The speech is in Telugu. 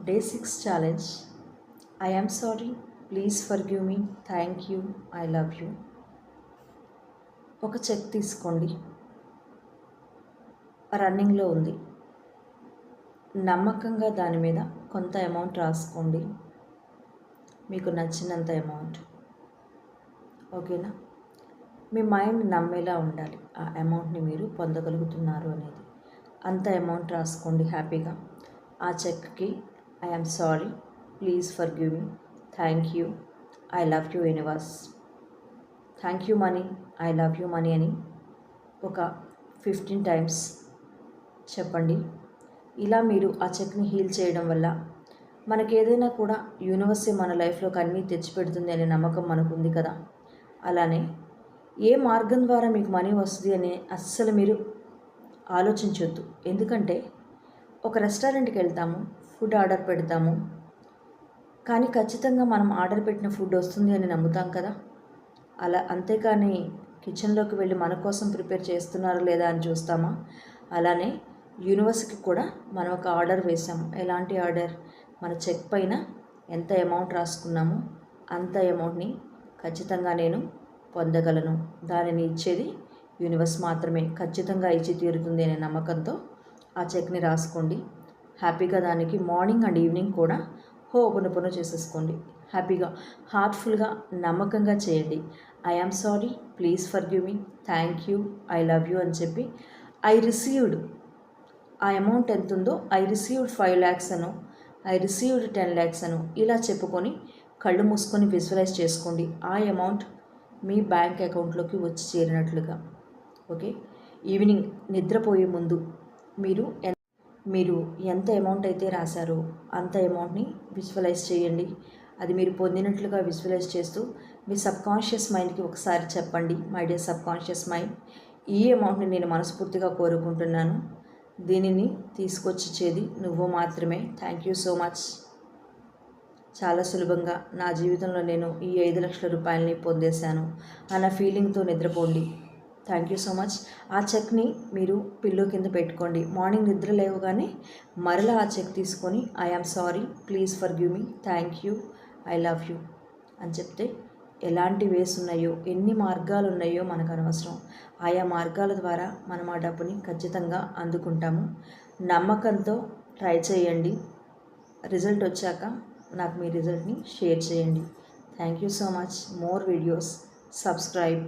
Day 6 challenge. I am sorry, please forgive me, thank you, I love you. ఒక చెక్ తీసుకోండి, రన్నింగ్లో ఉంది. నమ్మకంగా దాని మీద కొంత అమౌంట్ రాసుకోండి, మీకు నచ్చినంత అమౌంట్. ఓకేనా? మీ మైండ్ నమ్మేలా ఉండాలి ఆ అమౌంట్ని మీరు పొందగలుగుతున్నారు అనేది. అంత అమౌంట్ రాసుకోండి హ్యాపీగా. ఆ చెక్కి I am sorry, please forgive me, thank you, I love you universe, thank you money, I love you money అని ఒక 15 టైమ్స్ చెప్పండి. ఇలా మీరు ఆ చెక్ని హీల్ చేయడం వల్ల మనకి ఏదైనా కూడా యూనివర్సే మన లైఫ్లోకి అన్నీ తెచ్చిపెడుతుంది అనే నమ్మకం మనకు ఉంది కదా. అలానే ఏ మార్గం ద్వారా మీకు మనీ వస్తుంది అని అస్సలు మీరు ఆలోచించొద్దు. ఎందుకంటే ఒక రెస్టారెంట్కి వెళ్తాము, ఫుడ్ ఆర్డర్ పెడతాము, కానీ ఖచ్చితంగా మనం ఆర్డర్ పెట్టిన ఫుడ్ వస్తుంది అని నమ్ముతాం కదా. అలా అంతేకాని కిచెన్లోకి వెళ్ళి మన కోసం ప్రిపేర్ చేస్తున్నారా లేదా అని చూస్తామా? అలానే యూనివర్స్కి కూడా మనం ఒక ఆర్డర్ వేసాము. ఎలాంటి ఆర్డర్? మన చెక్ పైన ఎంత అమౌంట్ రాసుకున్నామో అంత అమౌంట్ని ఖచ్చితంగా నేను పొందగలను, దానిని ఇచ్చేది యూనివర్స్ మాత్రమే, ఖచ్చితంగా ఇచ్చి తీరుతుంది అనే నమ్మకంతో ఆ చెక్ని రాసుకోండి. హ్యాపీగా దానికి మార్నింగ్ అండ్ ఈవినింగ్ కూడా హోపనొపన చేసేసుకోండి. హ్యాపీగా హార్ట్ఫుల్గా నమ్మకంగా చేయండి. I am sorry, please forgive me, thank you, I love you అని చెప్పి ఐ రిసీవ్డ్ ఆ అమౌంట్ ఎంత ఉందో I received 5 lakhs Anu, I received 10 lakhs అను ఇలా చెప్పుకొని కళ్ళు మూసుకొని విజువలైజ్ చేసుకోండి. ఆ అమౌంట్ మీ బ్యాంక్ అకౌంట్లోకి వచ్చి చేరినట్లుగా. ఓకే? ఈవినింగ్ నిద్రపోయే ముందు మీరు ఎంత అమౌంట్ అయితే రాశారో అంత అమౌంట్ని విజువలైజ్ చేయండి. అది మీరు పొందినట్లుగా విజువలైజ్ చేస్తూ మీ సబ్కాన్షియస్ మైండ్కి ఒకసారి చెప్పండి, మై డియర్ సబ్కాన్షియస్ మైండ్, ఈ అమౌంట్ని నేను మనస్ఫూర్తిగా కోరుకుంటున్నాను, దీనిని తీసుకొచ్చిచ్చేది నువ్వు మాత్రమే, థ్యాంక్ యూ సో మచ్. చాలా సులభంగా నా జీవితంలో నేను ఈ 5 లక్షల రూపాయలని పొందేశాను అన్న ఫీలింగ్తో నిద్రపోండి. Thank you so much. ఆ చెక్ని మీరు పిల్లో కింద పెట్టుకోండి. మార్నింగ్ నిద్ర లేవగానే మరలా ఆ చెక్ తీసుకొని I am sorry, please forgive me, thank you, I love you అని చెప్తే ఎలాంటి వేస్ ఉన్నాయో, ఎన్ని మార్గాలు ఉన్నాయో మనకు అనవసరం. ఆయా మార్గాల ద్వారా మనం ఆ డబ్బుని ఖచ్చితంగా అందుకుంటాము. నమ్మకంతో ట్రై చేయండి. రిజల్ట్ వచ్చాక నాకు మీ రిజల్ట్ని షేర్ చేయండి. Thank you so much. More videos, subscribe.